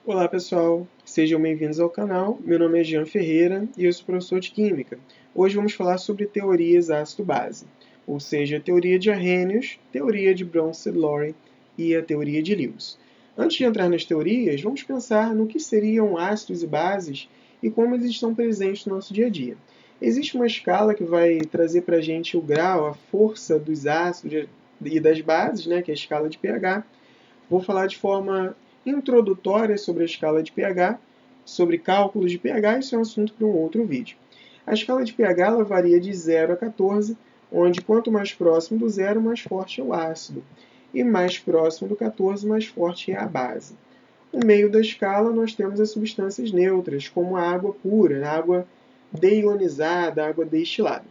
Olá pessoal, sejam bem-vindos ao canal. Meu nome é Jean Ferreira e eu sou professor de Química. Hoje vamos falar sobre teorias ácido-base, ou seja, a teoria de Arrhenius, teoria de Bronsted-Lowry e a teoria de Lewis. Antes de entrar nas teorias, vamos pensar no que seriam ácidos e bases e como eles estão presentes no nosso dia a dia. Existe uma escala que vai trazer para a gente o grau, a força dos ácidos e das bases, que é a escala de pH. Vou falar de forma introdutória sobre a escala de pH, sobre cálculos de pH, isso é um assunto para um outro vídeo. A escala de pH ela varia de 0 a 14, onde quanto mais próximo do 0, mais forte é o ácido, e mais próximo do 14, mais forte é a base. No meio da escala, nós temos as substâncias neutras, como a água pura, a água deionizada, a água destilada.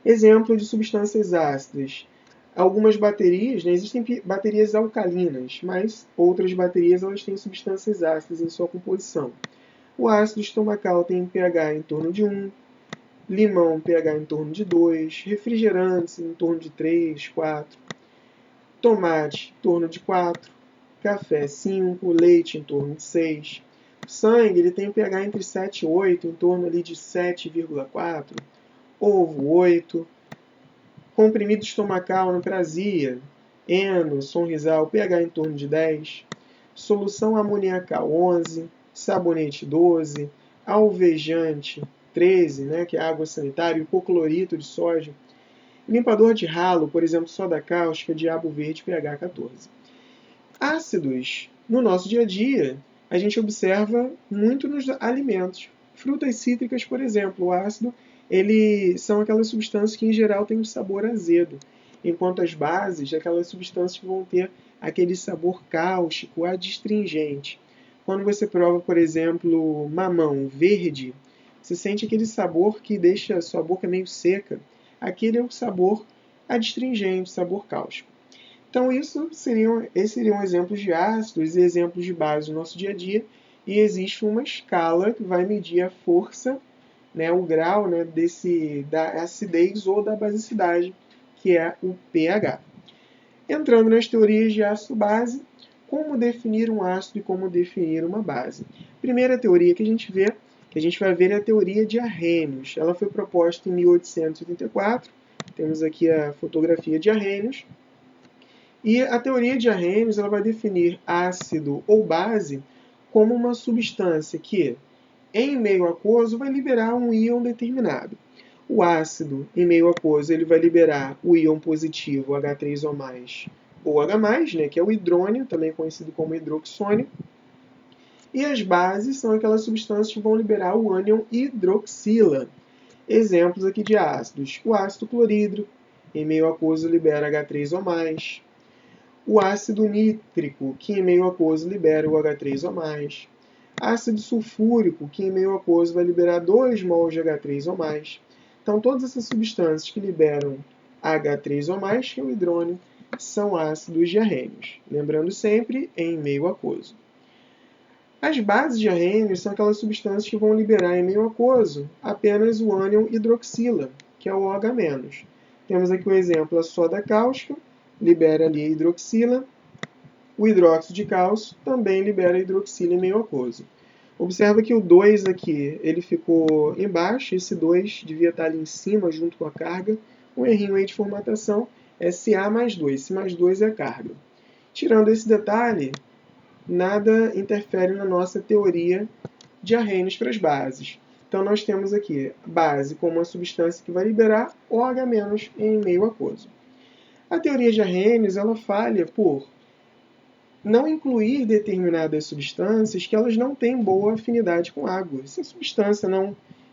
Exemplo de substâncias ácidas. Algumas baterias, existem baterias alcalinas, mas outras baterias elas têm substâncias ácidas em sua composição. O ácido estomacal tem pH em torno de 1, limão pH em torno de 2, refrigerantes em torno de 3, 4, tomate em torno de 4, café 5, leite em torno de 6. O sangue ele tem pH entre 7 e 8, em torno ali de 7,4, ovo 8, comprimido estomacal, anprasia, eno, sonrisal, pH em torno de 10, solução amoniacal 11, sabonete 12, alvejante 13, que é água sanitária, hipoclorito de sódio, limpador de ralo, por exemplo, soda cáustica, diabo verde, pH 14. Ácidos. No nosso dia a dia, a gente observa muito nos alimentos. Frutas cítricas, por exemplo, o ácido, são aquelas substâncias que, em geral, têm um sabor azedo, enquanto as bases, aquelas substâncias que vão ter aquele sabor cáustico, adstringente. Quando você prova, por exemplo, mamão verde, você sente aquele sabor que deixa a sua boca meio seca. Aquele é o sabor adstringente, sabor cáustico. Então, esses seriam exemplos de ácidos e exemplos de bases no nosso dia a dia, e existe uma escala que vai medir a força, o grau da acidez ou da basicidade, que é o pH. Entrando nas teorias de ácido-base, como definir um ácido e como definir uma base. Primeira teoria que a gente vai ver é a teoria de Arrhenius. Ela foi proposta em 1884, temos aqui a fotografia de Arrhenius. E a teoria de Arrhenius ela vai definir ácido ou base como uma substância que, em meio aquoso, vai liberar um íon determinado. O ácido, em meio aquoso, ele vai liberar o íon positivo H3O+, ou H+, que é o hidrônio, também conhecido como hidroxônio. E as bases são aquelas substâncias que vão liberar o ânion hidroxila. Exemplos aqui de ácidos. O ácido clorídrico, em meio aquoso, libera H3O+. O ácido nítrico, que em meio aquoso libera o H3O+. Ácido sulfúrico, que em meio aquoso vai liberar 2 mols de H3O+. Então, todas essas substâncias que liberam H3O+, que é o hidrônio, são ácidos de Arrhenius. Lembrando sempre, em meio aquoso. As bases de Arrhenius são aquelas substâncias que vão liberar em meio aquoso apenas o ânion hidroxila, que é o OH-. Temos aqui o exemplo, a soda cáustica, libera ali a hidroxila. O hidróxido de cálcio também libera a hidroxila em meio aquoso. Observa que o 2 aqui, ele ficou embaixo, esse 2 devia estar ali em cima, junto com a carga. Um errinho aí de formatação é Ca mais 2. Esse mais 2 é a carga. Tirando esse detalhe, nada interfere na nossa teoria de Arrhenius para as bases. Então, nós temos aqui a base como uma substância que vai liberar OH- em meio aquoso. A teoria de Arrhenius ela falha por não incluir determinadas substâncias que elas não têm boa afinidade com água. Se a substância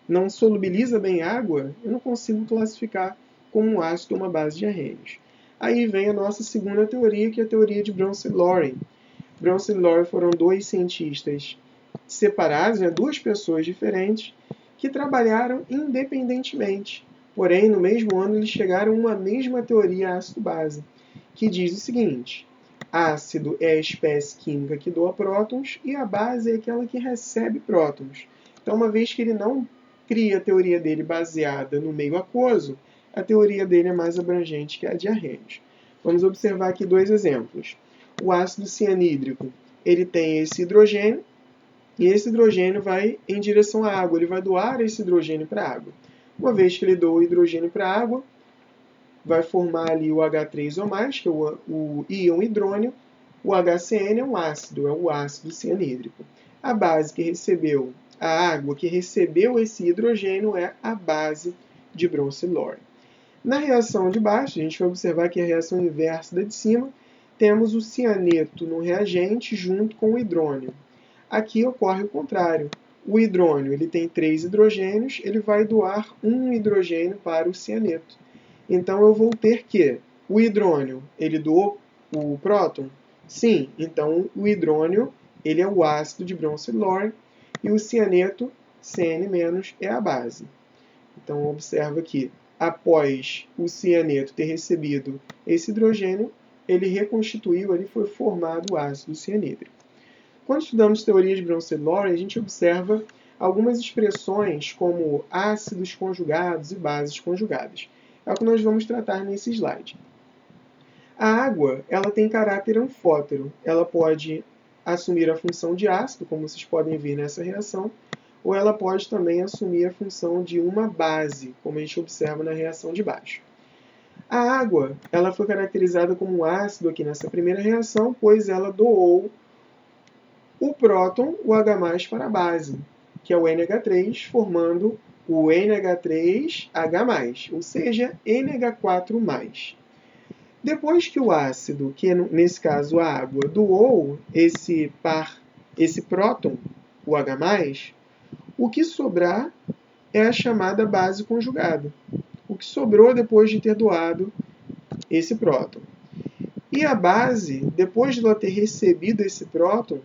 não solubiliza bem água, eu não consigo classificar como um ácido ou uma base de Arrhenius. Aí vem a nossa segunda teoria, que é a teoria de Bronsted-Lowry. Bronsted-Lowry foram dois cientistas separados, duas pessoas diferentes, que trabalharam independentemente. Porém, no mesmo ano, eles chegaram a uma mesma teoria ácido-base, que diz o seguinte: ácido é a espécie química que doa prótons e a base é aquela que recebe prótons. Então, uma vez que ele não cria a teoria dele baseada no meio aquoso, a teoria dele é mais abrangente que a de Arrhenius. Vamos observar aqui dois exemplos. O ácido cianídrico ele tem esse hidrogênio, e esse hidrogênio vai em direção à água, ele vai doar esse hidrogênio para a água. Uma vez que ele doa o hidrogênio para a água, vai formar ali o H3O+, que é o íon hidrônio. O HCN é um ácido, é o ácido cianídrico. A base que recebeu, a água que recebeu esse hidrogênio é a base de Bronze-Lore. Na reação de baixo, a gente vai observar que a reação inversa da de cima, temos o cianeto no reagente junto com o hidrônio. Aqui ocorre o contrário. O hidrônio ele tem 3 hidrogênios, ele vai doar um hidrogênio para o cianeto. Então eu vou ter que o hidrônio ele doou o próton? Sim, então o hidrônio ele é o ácido de Bronze-Lore e o cianeto, Cn-, é a base. Então observa que após o cianeto ter recebido esse hidrogênio, ele reconstituiu, ele foi formado o ácido cianídrico. Quando estudamos teoria de Bronze-Lore, a gente observa algumas expressões como ácidos conjugados e bases conjugadas. É o que nós vamos tratar nesse slide. A água ela tem caráter anfótero. Ela pode assumir a função de ácido, como vocês podem ver nessa reação, ou ela pode também assumir a função de uma base, como a gente observa na reação de baixo. A água ela foi caracterizada como um ácido aqui nessa primeira reação, pois ela doou o próton, o H+, para a base, que é o NH3, formando o NH3H+, ou seja, NH4+. Depois que o ácido, que nesse caso a água, doou esse próton, o H+, o que sobrar é a chamada base conjugada. O que sobrou depois de ter doado esse próton. E a base, depois de ela ter recebido esse próton,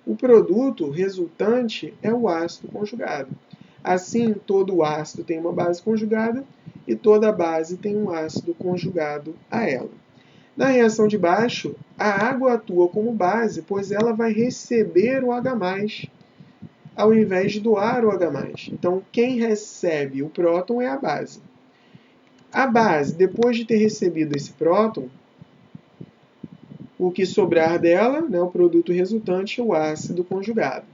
o produto resultante é o ácido conjugado. Assim, todo ácido tem uma base conjugada e toda base tem um ácido conjugado a ela. Na reação de baixo, a água atua como base, pois ela vai receber o H+, ao invés de doar o H+. Então, quem recebe o próton é a base. A base, depois de ter recebido esse próton, o que sobrar dela, né, o produto resultante, é o ácido conjugado.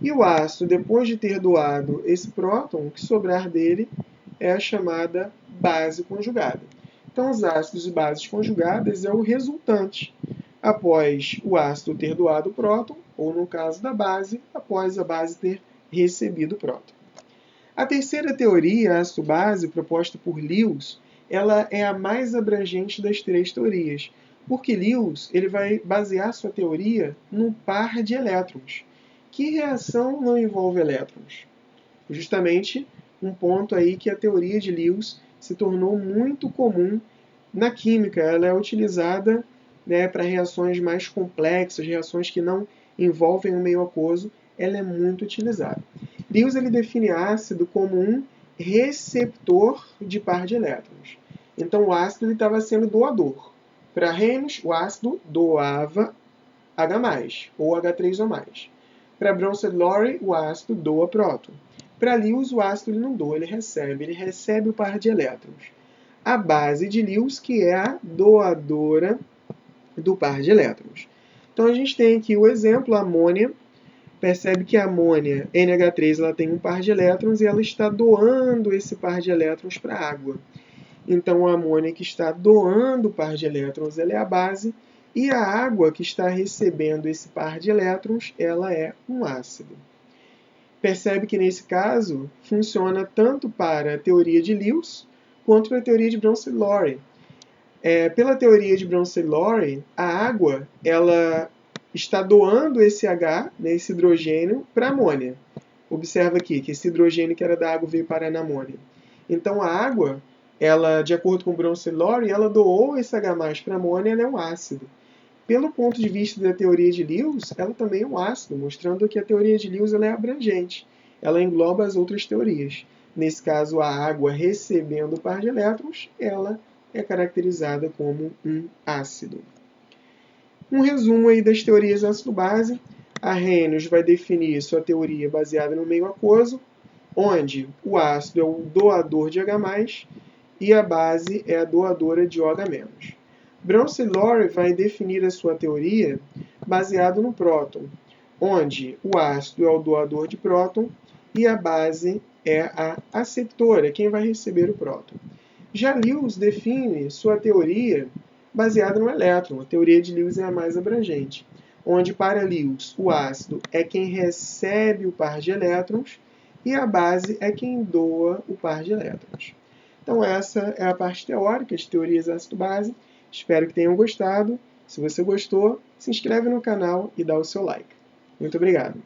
E o ácido, depois de ter doado esse próton, o que sobrar dele é a chamada base conjugada. Então, os ácidos e bases conjugadas é o resultante após o ácido ter doado o próton, ou no caso da base, após a base ter recebido o próton. A terceira teoria, ácido-base, proposta por Lewis, ela é a mais abrangente das 3 teorias, porque Lewis ele vai basear sua teoria num par de elétrons. Que reação não envolve elétrons? Justamente um ponto aí que a teoria de Lewis se tornou muito comum na química. Ela é utilizada, né, para reações mais complexas, reações que não envolvem o meio aquoso, ela é muito utilizada. Lewis ele define ácido como um receptor de par de elétrons. Então o ácido estava sendo doador. Para Arrhenius, o ácido doava H+, ou H3O+. Para Bronze-Lore, o ácido doa próton. Para Lewis, o ácido ele não doa, ele recebe o par de elétrons. A base de Lewis, que é a doadora do par de elétrons. Então a gente tem aqui o exemplo, a amônia. Percebe que a amônia, NH3, ela tem um par de elétrons e ela está doando esse par de elétrons para a água. Então a amônia que está doando o par de elétrons, ela é a base, e a água que está recebendo esse par de elétrons, ela é um ácido. Percebe que nesse caso funciona tanto para a teoria de Lewis quanto para a teoria de Bronze-Lore. Pela teoria de Bronze-Lore, a água ela está doando esse H, né, esse hidrogênio, para a amônia. Observa aqui que esse hidrogênio que era da água veio parar na amônia. Então a água, ela, de acordo com Bronze-Lore, ela doou esse H+ para a amônia, ela é um ácido. Pelo ponto de vista da teoria de Lewis, ela também é um ácido, mostrando que a teoria de Lewis ela é abrangente. Ela engloba as outras teorias. Nesse caso, a água recebendo o par de elétrons, ela é caracterizada como um ácido. Um resumo aí das teorias ácido-base. Arrhenius vai definir sua teoria baseada no meio aquoso, onde o ácido é o doador de H+, e a base é a doadora de OH-. Bronze-Lore vai definir a sua teoria baseado no próton, onde o ácido é o doador de próton e a base é a aceptora, quem vai receber o próton. Já Lewis define sua teoria baseada no elétron. A teoria de Lewis é a mais abrangente, onde para Lewis o ácido é quem recebe o par de elétrons e a base é quem doa o par de elétrons. Então essa é a parte teórica de teorias ácido-base. Espero que tenham gostado. Se você gostou, se inscreve no canal e dá o seu like. Muito obrigado!